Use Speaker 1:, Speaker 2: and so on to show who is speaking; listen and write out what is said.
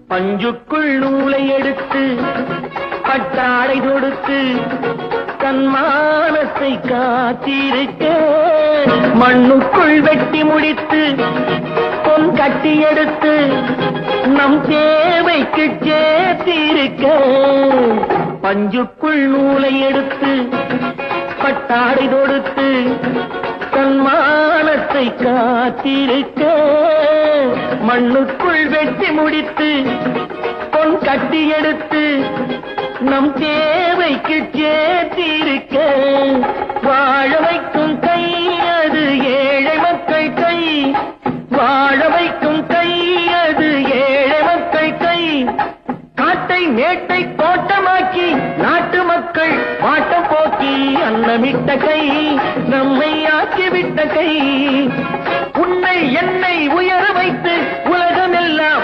Speaker 1: பஞ்சுக்குள் நூலை எடுத்து பட்டாடை தொடுத்து தன்மானத்தை காத்திருக்க மண்ணுக்குள் வெட்டி முடித்து பொன் கட்டி எடுத்து நம் தேவைக்கு சேர்த்திருக்க பஞ்சுக்குள் நூலை எடுத்து பட்டாடை தொடுத்து தன்மானத்தை காத்திருக்க மண்ணுக்குள் வெட்டி முடித்து பொன் கட்டி எடுத்து நம் தேவைக்கு சேர்த்திருக்க வாழ வைக்கும் கை அது ஏழை மக்கள் கை வாழ வைக்கும் கை அது ஏழை மக்கள் கை காட்டை மேட்டை தோட்டமாக்கி நாட்டு மக்கள் வாட்டம் போக்கி அன்னமிட்ட கை நம்மை ஆக்கிவிட்ட கை உன்னை என்னை உயர வைத்து உலகமெல்லாம்